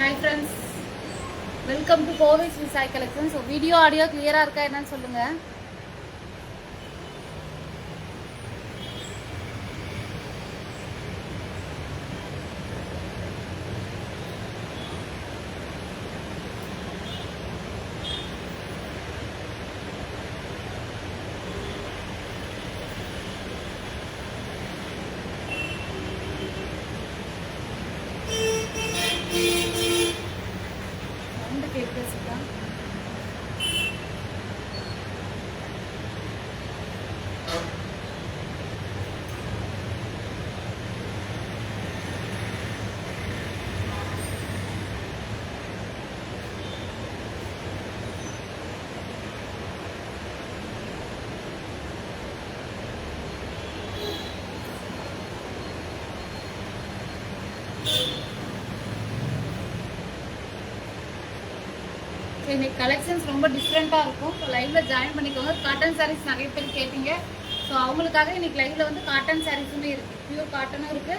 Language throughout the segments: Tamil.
Hi friends, welcome to Kovis Visai Collection. So video audio clear ஆ இருக்கா என்னன்னு சொல்லுங்க. சவுண்ட் கேக்குதா? இன்னைக்கு கலெக்ஷன்ஸ் ரொம்ப டிஃப்ரெண்ட்டாக இருக்கும். ஸோ லைவ்ல ஜாயின் பண்ணிக்கோங்க. காட்டன் சாரீஸ் நிறைய பேர் கேட்டீங்க. ஸோ அவங்களுக்காக இன்னைக்கு லைவ்ல வந்து காட்டன் சாரீஸுமே இருக்கு. பியூர் காட்டனும் இருக்கு,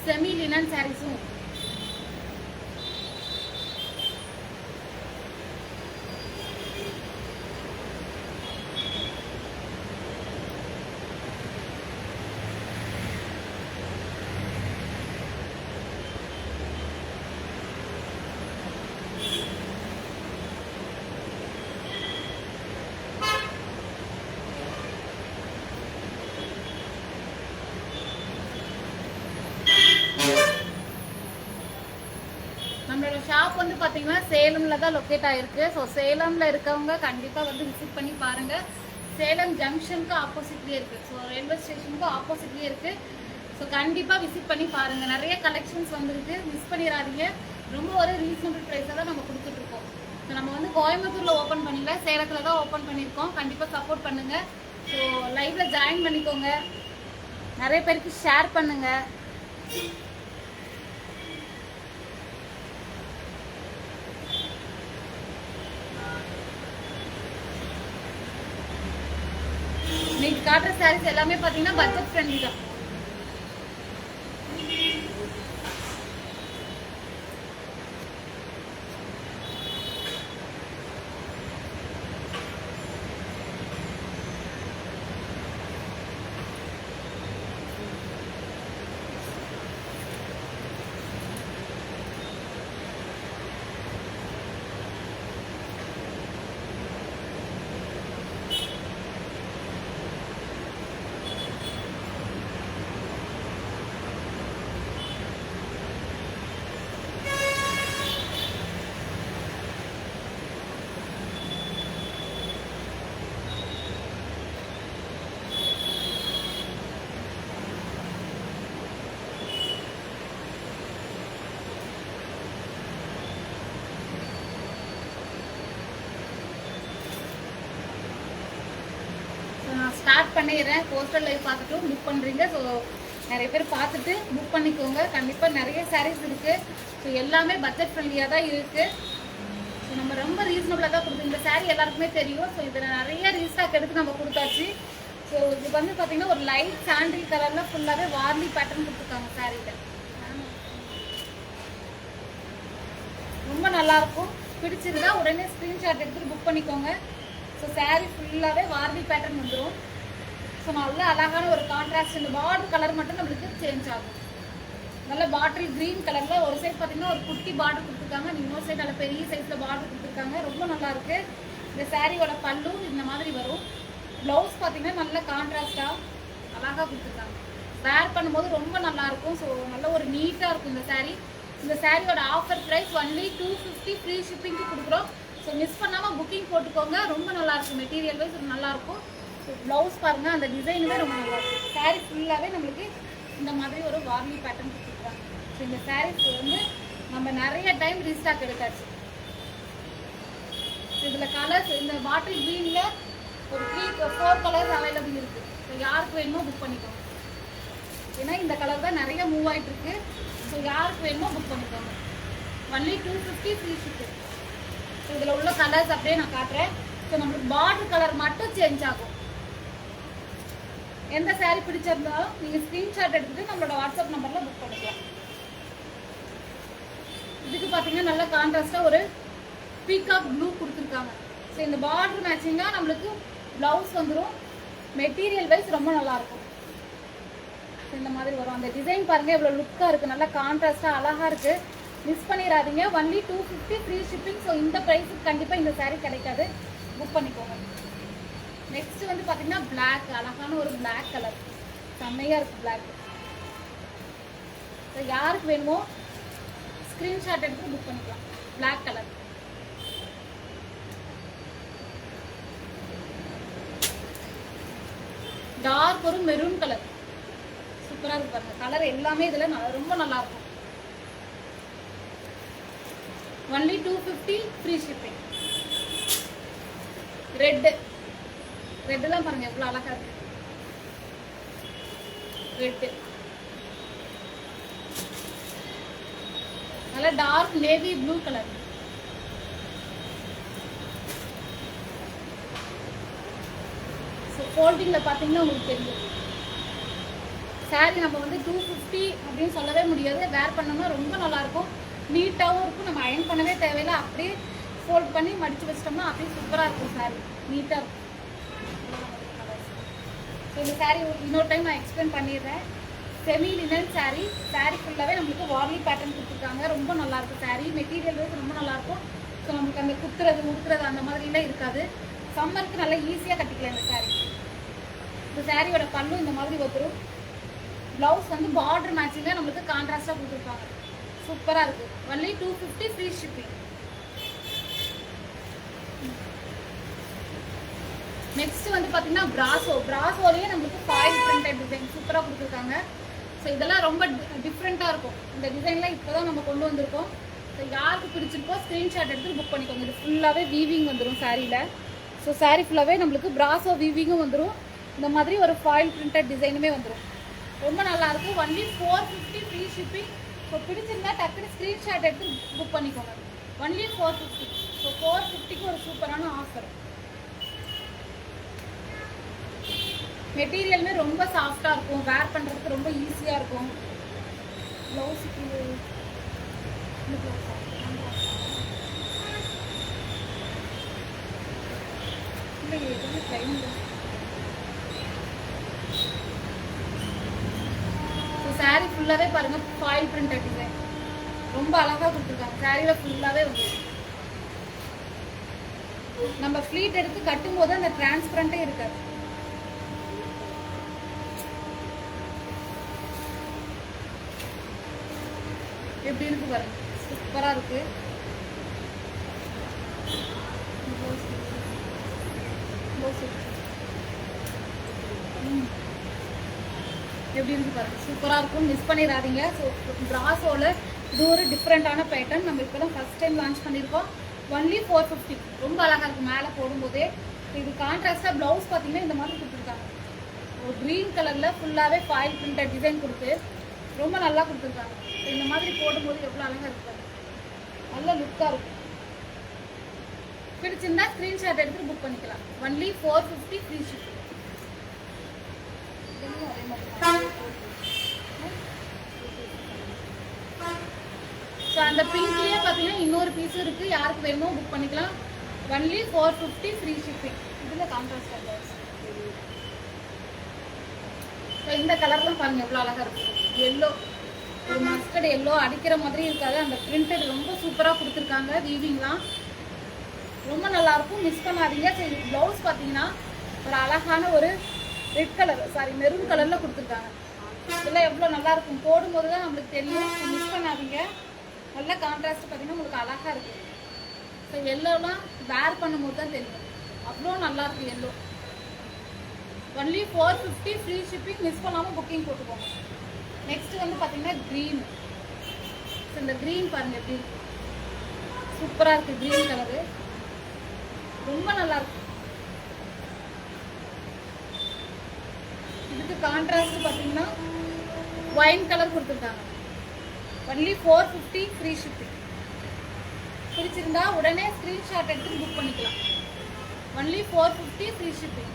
செமி லினன் சாரீஸும் இருக்கு. நம்மளோட ஷாப் வந்து பார்த்தீங்கன்னா சேலம்ல தான் லொக்கேட் ஆயிருக்கு. ஸோ சேலம்ல இருக்கவங்க கண்டிப்பாக வந்து விசிட் பண்ணி பாருங்க. சேலம் ஜங்ஷனுக்கு ஆப்போசிட்லேயே இருக்கு. ஸோ ரயில்வே ஸ்டேஷனுக்கு ஆப்போசிட்லேயே இருக்கு. ஸோ கண்டிப்பாக விசிட் பண்ணி பாருங்க. நிறைய கலெக்ஷன்ஸ் வந்துருக்கு, மிஸ் பண்ணிடாதீங்க. ரொம்ப ஒரு ரீசனபிள் ப்ரைஸாக தான் நம்ம கொடுத்துட்டு இருக்கோம். ஸோ நம்ம வந்து கோயம்புத்தூர்ல ஓப்பன் பண்ணல, சேலத்தில் தான் ஓப்பன் பண்ணியிருக்கோம். கண்டிப்பாக சப்போர்ட் பண்ணுங்க. ஸோ லைவ்ல ஜாயின் பண்ணிக்கோங்க, நிறைய பேருக்கு ஷேர் பண்ணுங்க. இன்னைக்கு காட்டுற சாரீஸ் எல்லாமே பார்த்தீங்கன்னா பட்ஜெட் ஃப்ரெண்ட்லி தான். நான் ஸ்டார்ட் பண்ணிடுறேன். போஸ்டர் லைவ் பார்த்துட்டு புக் பண்ணுறீங்க. ஸோ நிறைய பேர் பார்த்துட்டு புக் பண்ணிக்கோங்க. கண்டிப்பாக நிறைய சாரீஸ் இருக்குது. ஸோ எல்லாமே பட்ஜெட் ஃப்ரெண்ட்லியாக தான் இருக்குது. ஸோ நம்ம ரொம்ப ரீசனபிளாக தான் கொடுத்தோம். இந்த சாரீ எல்லாருக்குமே தெரியும். ஸோ இதில் நிறைய ரீஸ்டாக் எடுத்து நம்ம கொடுத்தாச்சு. ஸோ இது வந்து பார்த்தீங்கன்னா ஒரு லைட் சாண்டில் கலரில் ஃபுல்லாகவே வார்லி பேட்டர்ன் கொடுத்துருக்காங்க சாரீல. ரொம்ப நல்லாயிருக்கும். பிடிச்சிருந்தா உடனே ஸ்க்ரீன்ஷாட் எடுத்துகிட்டு புக் பண்ணிக்கோங்க. ஸோ சாரீ ஃபுல்லாகவே வார்லி பேட்டர்ன் வந்துடும். ஸோ நல்ல அழகான ஒரு கான்ட்ராஸ்ட். இந்த பார்டர் கலர் மட்டும் நம்மளுக்கு சேஞ்ச் ஆகும். நல்ல பாட்டில் க்ரீன் கலரில் ஒரு சைட் பார்த்தீங்கன்னா ஒரு குட்டி பார்டர் கொடுத்துருக்காங்க, இன்னொரு சைட் நல்ல பெரிய சைஸில் பார்டர் கொடுத்துருக்காங்க. ரொம்ப நல்லாயிருக்கு. இந்த சாரியோட பல்லு இந்த மாதிரி வரும். ப்ளவுஸ் பார்த்தீங்கன்னா நல்ல கான்ட்ராஸ்டாக அழகாக கொடுத்துருக்காங்க. வேர் பண்ணும்போது ரொம்ப நல்லாயிருக்கும். ஸோ நல்ல ஒரு நீட்டாக இருக்கும் இந்த சாரீ. இந்த சாரியோட ஆஃபர் ப்ரைஸ் ஒன்லி 250 ஃப்ரீ ஷிப்பிங்க்கு கொடுக்குறோம். ஸோ மிஸ் பண்ணாமல் புக்கிங் போட்டுக்கோங்க. ரொம்ப நல்லாயிருக்கும். மெட்டீரியல் வைஸ் நல்லாயிருக்கும். ஸோ ப்ளவுஸ் பாருங்கள், அந்த டிசைனுமே ரொம்ப நல்லாயிருக்கும். சாரீ ஃபுல்லாகவே நம்மளுக்கு இந்த மாதிரி ஒரு வார்லி பேட்டர்ன் கொடுத்துருக்காங்க. ஸோ இந்த சாரீஸ் வந்து நம்ம நிறைய டைம் ரீஸ்டாக் எடுத்தாச்சு. இதில் கலர்ஸ் இந்த பாட்டில் க்ரீனில் ஒரு 4 கலர்ஸ் அவைலபிள் இருக்குது. ஸோ யாருக்கு வேணுமோ புக் பண்ணிக்கோங்க. ஏன்னா இந்த கலர் தான் நிறைய மூவ் ஆகிட்டு இருக்கு. ஸோ யாருக்கு வேணுமோ புக் பண்ணிக்கோங்க. Only 250 free shipping. ஸோ இதில் உள்ள கலர்ஸ் அப்படியே நான் காட்டுறேன். ஸோ நம்மளுக்கு பார்டர் கலர் மட்டும் சேஞ்ச் ஆகும். எந்த சாரீ பிடிச்சிருந்தாலும் நீங்கள் ஸ்க்ரீன்ஷாட் எடுத்துகிட்டு நம்மளோட வாட்ஸ்அப் நம்பரில் புக் பண்ணிக்கலாம். இதுக்கு பார்த்தீங்கன்னா நல்ல கான்ட்ராஸ்டாக ஒரு பீகாக் ப்ளூ கொடுத்துருக்காங்க. ஸோ இந்த பார்டர் மேட்சிங்காக நம்மளுக்கு ப்ளவுஸ் வந்துடும். மெட்டீரியல் வைஸ் ரொம்ப நல்லாயிருக்கும். இந்த மாதிரி வரும். அந்த டிசைன் பாருங்கள் எவ்வளோ லுக்காக இருக்குது, நல்லா கான்ட்ராஸ்டாக அழகாக இருக்குது. மிஸ் பண்ணிடாதீங்க. Only 250 free shipping. ஸோ இந்த ப்ரைஸுக்கு கண்டிப்பாக இந்த சாரீ கிடைக்காது, புக் பண்ணிக்கோங்க. நெக்ஸ்ட் வந்து பார்த்தீங்கன்னா பிளாக், அழகான ஒரு பிளாக் கலர், செம்மையாக இருக்குது பிளாக். ஸோ யாருக்கு வேணுமோ ஸ்க்ரீன்ஷாட் எடுத்து புக் பண்ணிக்கலாம். Black colour. டார்க் ஒரு மெரூன் கலர், சூப்பராக இருக்கு பாருங்க. கலர் எல்லாமே இதில் ரொம்ப நல்லா இருக்கும். Only 250 free shipping. ரெட்டெல்லாம் பாருங்க எவ்வளோ அழகா இருக்கு. ரெட்டு நல்லா டார்க் நேவி ப்ளூ கலர். ஃபோல்டிங்கில் பார்த்தீங்கன்னா உங்களுக்கு தெரியும். சாரீ நம்ம வந்து 250 அப்படின்னு சொல்லவே முடியாது. வேர் பண்ணோம்னா ரொம்ப நல்லாயிருக்கும், நீட்டாகவும் இருக்கும். நம்ம அயன் பண்ணவே தேவையில்லை, அப்படியே ஃபோல்ட் பண்ணி மடித்து வச்சிட்டோம்னா அப்படியே சூப்பராக இருக்கும். சாரீ நீட்டாக இருக்கும். ஸோ இந்த சாரீ இன்னொரு டைம் நான் எக்ஸ்பிளைன் பண்ணிடுறேன். Semi linen sari. சாரீ ஃபுல்லாகவே நம்மளுக்கு வார்லி பேட்டர்ன் கொடுத்துருக்காங்க. ரொம்ப நல்லாயிருக்கும் சாரீ. மெட்டீரியல் வைஸ் ரொம்ப நல்லாயிருக்கும். ஸோ நமக்கு அந்த குத்துறது உடுத்துறது அந்த மாதிரிலாம் இருக்காது. சம்மருக்கு நல்லா ஈஸியாக கட்டிக்கலாம் இந்த சாரீ. இந்த சாரியோட பல்லும் இந்த மாதிரி வந்துடும். ப்ளவுஸ் வந்து பார்டர் மேட்சிங்காக நம்மளுக்கு கான்ட்ராஸ்டாக கொடுத்துருப்பாங்க. சூப்பராக இருக்குது. Only 250 free shipping. நெக்ஸ்ட் வந்து பார்த்தீங்கன்னா பிராசோலேயே நம்மளுக்கு ஃபாயில் பிரிண்டட் டிசைன் சூப்பராக கொடுத்துருக்காங்க. ஸோ இதெல்லாம் ரொம்ப டிஃப்ரெண்ட்டாக இருக்கும். இந்த டிசைன்லாம் இப்போ தான் நம்ம கொண்டு வந்திருக்கோம். ஸோ யாருக்கு பிடிச்சிருக்கோ ஸ்க்ரீன்ஷாட் எடுத்து புக் பண்ணிக்கோங்க. இது ஃபுல்லாகவே வீவிங் வந்துடும் சாரியில். ஸோ சாரீ ஃபுல்லாகவே நம்மளுக்கு பிராசோ வீவிங்கும் வந்துடும். இந்த மாதிரி ஒரு ஃபாயில் பிரிண்டட் டிசைனுமே வந்துடும். ரொம்ப நல்லாயிருக்கும். Only 450 free shipping. ஸோ பிடிச்சிருந்தா டக்குனு ஸ்க்ரீன்ஷாட் எடுத்து புக் பண்ணிக்கோங்க. ஒன்லி 450. ஸோ 450க்கு ஒரு சூப்பரான ஆஃபர். மெட்டீரியலுமே ரொம்ப சாஃப்டாக இருக்கும், வேர் பண்ணுறதுக்கு ரொம்ப ஈஸியாக இருக்கும். ப்ளவுஸுக்கு சாரீ ஃபுல்லாகவே பாருங்கள் ஃபாயில் பிரிண்டட் டிசைன் ரொம்ப அழகாக கொடுத்துருக்காங்க. சாரியில் ஃபுல்லாகவே வந்து நம்ம ஃப்ளீட் எடுத்து கட்டும் போது அந்த டிரான்ஸ்பரண்டே இருக்காது. எப்படி இருக்கு பாருங்க, சூப்பராக இருக்கு. எப்படி இருக்கு பாருங்க, சூப்பராக இருக்கும். மிஸ் பண்ணிடாதீங்க. ஸோ பிராசோவில் இது ஒரு டிஃப்ரெண்ட்டான பேட்டர்ன். நம்ம இப்போ தான் ஃபஸ்ட் டைம் லான்ச் பண்ணியிருக்கோம். ஒன்லி 450. ரொம்ப அழகாக இருக்கும் மேலே போடும்போதே. இது கான்ட்ராஸ்டாக ப்ளவுஸ் பார்த்தீங்கன்னா இந்த மாதிரி கொடுத்துருக்காங்க. ஒரு க்ரீன் கலரில் ஃபுல்லாகவே ஃபாயில் பிரிண்டட் டிசைன் கொடுத்து ரொம்ப நல்லா கொடுத்துருக்காங்க. இந்த மாதிரி போடும்போது எவ்வளோ அழகாக இருக்காது, நல்ல லுக்காக இருக்கும். பிடிச்சிருந்தா ஸ்க்ரீன்ஷாட் எடுத்து புக் பண்ணிக்கலாம். Only 450 free shipping. ஸோ அந்த பிங்க்லேயே பார்த்தீங்கன்னா இன்னொரு பீஸும் இருக்குது. யாருக்கு வேணுமோ புக் பண்ணிக்கலாம். Only 450 free shipping. இதில் கான்ட்ராஸ்ட் கலர். ஸோ இந்த கலர்லாம் பாருங்கள் எவ்வளோ அழகாக இருக்கும். எல்லோ, ஒரு மஸ்டர்ட் எல்லோ, அடிக்கிற மாதிரி இருக்காது. அந்த பிரிண்டட் ரொம்ப சூப்பராக கொடுத்துருக்காங்க. வீவிங்லாம் ரொம்ப நல்லாயிருக்கும், மிஸ் பண்ணாதீங்க. சரி, ப்ளவுஸ் பார்த்தீங்கன்னா ஒரு அழகான ஒரு ரெட் கலர், மெரூன் கலரில் கொடுத்துருக்காங்க. இதெல்லாம் எவ்வளோ நல்லாயிருக்கும், போடும்போது தான் நம்மளுக்கு தெரியும். மிஸ் பண்ணாதீங்க. நல்ல கான்ட்ராஸ்ட் பார்த்தீங்கன்னா உங்களுக்கு அழகாக இருக்குது. ஸோ எல்லோலாம் வேர் பண்ணும்போது தான் தெரியும், அவ்வளோ நல்லாயிருக்கு yellow. Only 450 free shipping. Miss பண்ணாமல் புக்கிங் போட்டுக்கோங்க. நெக்ஸ்ட் வந்து பார்த்தீங்கன்னா க்ரீன். ஸோ இந்த க்ரீன் பாருங்கள் எப்படி இருக்கு, சூப்பராக இருக்குது. க்ரீன் கலரு ரொம்ப நல்லாயிருக்கு. இதுக்கு கான்ட்ராஸ்ட் பார்த்தீங்கன்னா ஒயின் கலர் கொடுத்துருக்காங்க. Only 450 free shipping. பிடிச்சிருந்தா உடனே ஸ்க்ரீன்ஷாட் எடுத்து புக் பண்ணிக்கலாம். Only 450 free shipping.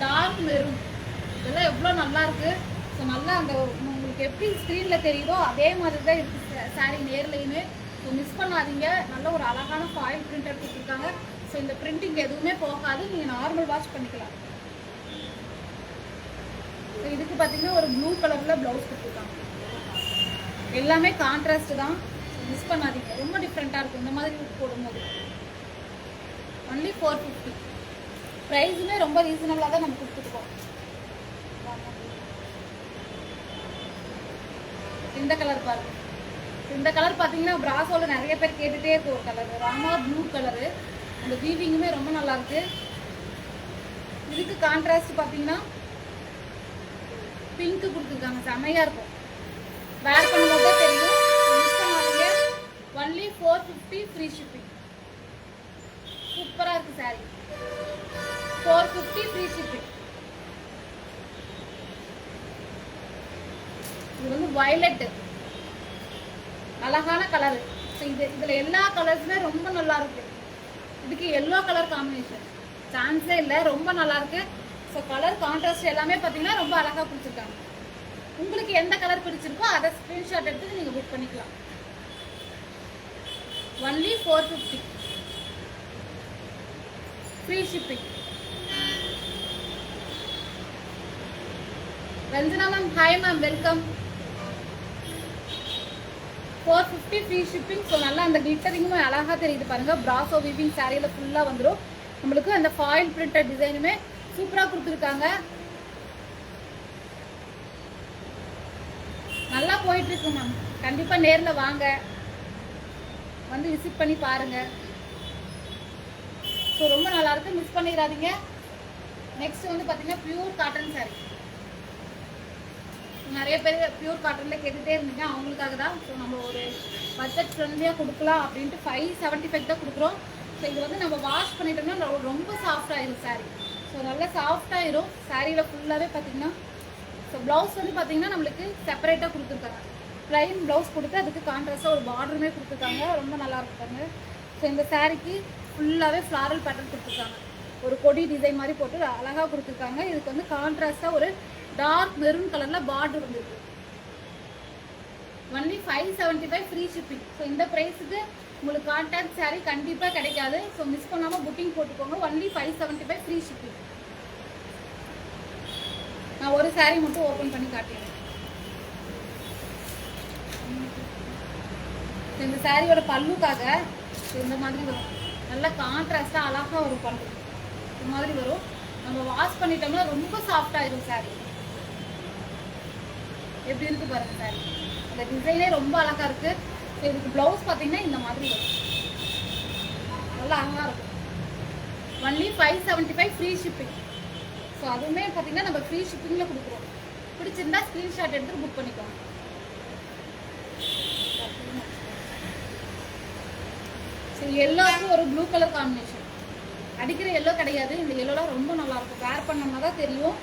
Dark maroon, இதெல்லாம் எவ்வளோ நல்லா இருக்கு. ஸோ நல்லா அந்த உங்களுக்கு உங்களுக்கு எப்படி ஸ்க்ரீனில் தெரியுதோ அதே மாதிரி தான் இருக்குது சாரீ நேர்லையுமே. ஸோ மிஸ் பண்ணாதீங்க. நல்ல ஒரு அழகான ஃபாயில் பிரிண்டர் கொடுத்துருக்காங்க. ஸோ இந்த பிரிண்டிங் எதுவுமே போகாது, நீங்கள் நார்மல் வாஷ் பண்ணிக்கலாம். ஸோ இதுக்கு பார்த்தீங்கன்னா ஒரு ப்ளூ கலரில் ப்ளவுஸ் கொடுத்துருக்காங்க. எல்லாமே கான்ட்ராஸ்ட் தான், மிஸ் பண்ணாதீங்க. ரொம்ப டிஃப்ரெண்ட்டாக இருக்கும் இந்த மாதிரி போடும்போது. ஒன்லி 450. ப்ரைஸுமே ரொம்ப ரீசனபிளாக தான் நம்ம கொடுத்துருக்கோம். இந்த கலர் பாருங்க. இந்த கலர் பார்த்தீங்கன்னா பிராசோவில் நிறைய பேர் கேட்டுகிட்டே இருக்கும். ஒரு கலர் ராமா ப்ளூ கலரு. அந்த வீவிங்குமே ரொம்ப நல்லாயிருக்கு. இதுக்கு கான்ட்ராஸ்ட் பார்த்தீங்கன்னா பிங்க்கு கொடுத்துருக்காங்க. செம்மையாக இருக்கும். வேர் பண்ணும்போது தான் தெரியும். Only 450 free shipping. சூப்பராக இருக்குது சாரீ. 450 free shipping. இது வந்து வயலட், அழகான கலரு. ஸோ இதில் எல்லா கலர்ஸுமே ரொம்ப நல்லா இருக்கு. இதுக்கு எல்லோ கலர் காம்பினேஷன் சான்ஸே இல்லை, ரொம்ப நல்லா இருக்கு. ஸோ கலர் கான்ட்ராஸ்ட் எல்லாமே பார்த்தீங்கன்னா ரொம்ப அழகாக கொடுத்துருக்காங்க. உங்களுக்கு எந்த கலர் பிடிச்சிருக்கோ அதை ஸ்க்ரீன்ஷாட் எடுத்து நீங்கள் புக் பண்ணிக்கலாம். Only 450 free shipping. Ranjana ma'am hi ma'am, welcome. 450 free shipping. So நல்லா அந்த கிளிட்டரிங்குமே அழகாக தெரியுது பாருங்க. பிராசோ வீவிங் சாரியில் ஃபுல்லாக வந்துடும். நம்மளுக்கு அந்த ஃபாயில் பிரிண்டட் டிசைனுமே சூப்பராக கொடுத்துருக்காங்க. நல்லா போயிட்டு இருக்கு மேம். கண்டிப்பாக நேரில் வாங்க, வந்து விசிட் பண்ணி பாருங்க. ஸோ ரொம்ப நல்லா இருக்கு, மிஸ் பண்ணிடாதீங்க. நெக்ஸ்ட் வந்து பார்த்தீங்கன்னா பியூர் காட்டன் சாரி. நிறைய பேர் பியூர் காட்டனில் கேட்டுகிட்டே இருந்தீங்க, அவங்களுக்காக தான். ஸோ நம்ம ஒரு பட்ஜெட் ஃப்ரெண்ட்லியாக கொடுக்கலாம் அப்படின்ட்டு 575 தான் கொடுக்குறோம். ஸோ இது வந்து நம்ம வாஷ் பண்ணிட்டோம்னா ரொம்ப சாஃப்டாகிடும் சாரீ. ஸோ நல்லா சாஃப்டாகிடும் சாரியில் ஃபுல்லாகவே பார்த்தீங்கன்னா. ஸோ ப்ளவுஸ் வந்து பார்த்தீங்கன்னா நம்மளுக்கு செப்பரேட்டாக கொடுத்துருக்காங்க. ப்ளைன் ப்ளவுஸ் கொடுத்து அதுக்கு கான்ட்ராஸ்டாக ஒரு பார்டருமே கொடுத்துருக்காங்க. ரொம்ப நல்லா இருக்காங்க. ஸோ இந்த சாரீக்கு ஃபுல்லாகவே ஃப்ளாரல் பேட்டர்ன் கொடுத்துருக்காங்க. ஒரு கொடி டிசைன் மாதிரி போட்டு அழகாக கொடுத்துருக்காங்க. இதுக்கு வந்து கான்ட்ராஸ்டாக ஒரு டார்க் மெரூன் கலரில் பார்டர் வந்துருக்கு. Only 575 free shipping. ஸோ இந்த ப்ரைஸுக்கு உங்களுக்கு கான்டாக்ட் சாரீ கண்டிப்பாக கிடைக்காது. ஸோ மிஸ் பண்ணாமல் புக்கிங் போட்டுக்கோங்க. Only 575 free shipping. நான் ஒரு சாரீ மட்டும் ஓப்பன் பண்ணி காட்டுறேன். இந்த சாரியோட பல்லுக்காக இந்த மாதிரி வரும். நல்லா கான்ட்ராஸ்டாக அழகாக வரும் பல்லு. இந்த மாதிரி வரும். நம்ம வாஷ் பண்ணிட்டோம்னா ரொம்ப சாஃப்டாகிடும் சாரீ. எப்படி இருக்கு பாருங்க சாரி. அந்த டிசைனே ரொம்ப அழகா இருக்கு. இதுக்கு பிளவுஸ் பார்த்தீங்கன்னா இந்த மாதிரி வரும். நல்லா அழகா இருக்கும். Only 575 free shipping. ஸோ அதுவுமே பார்த்தீங்கன்னா நம்ம ஃப்ரீ ஷிப்பிங்கில் கொடுக்குறோம். பிடிச்சிருந்தா ஸ்க்ரீன்ஷாட் எடுத்து புக் பண்ணிக்கோங்க. ஸோ எல்லோவுக்கு ஒரு ப்ளூ கலர் காம்பினேஷன். அடிக்கிற எல்லோ கிடையாது. இந்த எல்லோலாம் ரொம்ப நல்லா இருக்கும். வேர் பண்ணோம்னா தான் தெரியும்.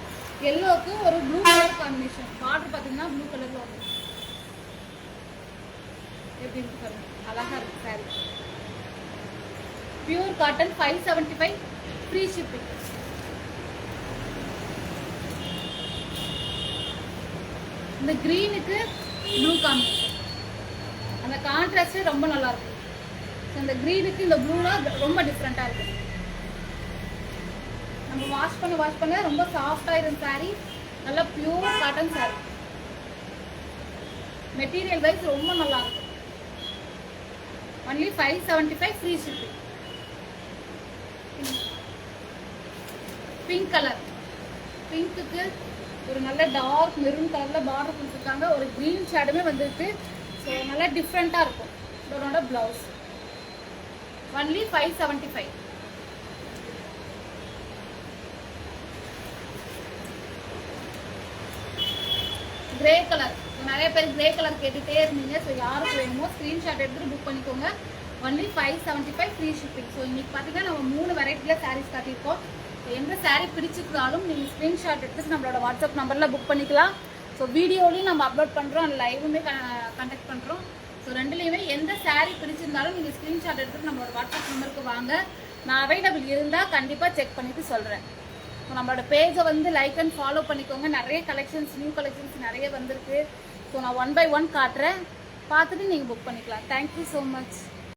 எல்லோவுக்கு ஒரு ப்ளூ கலர் காம்பினேஷன். பார்டர் பார்த்தீங்கன்னா ப்ளூ கலரில் வரும். எப்படி இருக்கு பாருங்க, அழகா இருக்கு sorry. Pure cotton 575 free shipping. இந்த கிரீனுக்கு ப்ளூ காம்பினேஷன். அந்த கான்ட்ராஸ்ட் ரொம்ப நல்லா இருக்கு. இந்த கிரீனுக்கு இந்த ப்ளூலாம் ரொம்ப டிஃப்ரெண்ட்டாக இருக்கு. நம்ம வாஷ் பண்ண ரொம்ப சாஃப்டாயிரும் சாரி. நல்லா pure cotton sari. Material wise ரொம்ப நல்லா இருக்கும். Only 575 free shipping. Pink colour. பிங்க்குக்கு ஒரு நல்ல டார்க் மெரூன் கலரில் பார்டர் கொடுத்துருக்காங்க. ஒரு க்ரீன் ஷேடுமே வந்துருக்கு. ஸோ நல்லா டிஃப்ரெண்ட்டாக இருக்கும். இதோட ப்ளவுஸ் ஒன்லி 575. Grey colour. நிறைய பேர் கிரே கலர் கேட்டுகிட்டே இருந்தீங்க. ஸோ யாருக்கு வேணுமோ ஸ்க்ரீன்ஷாட் எடுத்துகிட்டு புக் பண்ணிக்கோங்க. Only 575 free shipping. ஸோ இன்றைக்கி பார்த்தீங்கன்னா நம்ம 3 வெரைட்டியில் சாரீஸ் காட்டியிருக்கோம். எந்த சாரீ பிடிச்சிருந்தாலும் நீங்கள் ஸ்க்ரீன்ஷாட் எடுத்து நம்மளோட வாட்ஸ்அப் நம்பரில் புக் பண்ணிக்கலாம். ஸோ வீடியோலையும் நம்ம அப்லோட் பண்ணுறோம், லைவுமே கண்டக்ட் பண்ணுறோம். ஸோ ரெண்டுலேயுமே எந்த சாரீ பிடிச்சிருந்தாலும் நீங்கள் ஸ்க்ரீன்ஷாட் எடுத்துகிட்டு நம்மளோட வாட்ஸ்அப் நம்பருக்கு வாங்க. நான் அவைலபிள் இருந்தால் கண்டிப்பாக செக் பண்ணிவிட்டு சொல்கிறேன். ஸோ நம்மளோட பேஜை வந்து லைக் அண்ட் ஃபாலோ பண்ணிக்கோங்க. நிறைய கலெக்ஷன்ஸ், நியூ கலெக்ஷன்ஸ் நிறைய வந்திருக்கு. ஸோ நான் 1 by 1 காட்டுறேன், பார்த்துட்டு நீங்கள் புக் பண்ணிக்கலாம். Thank you so much.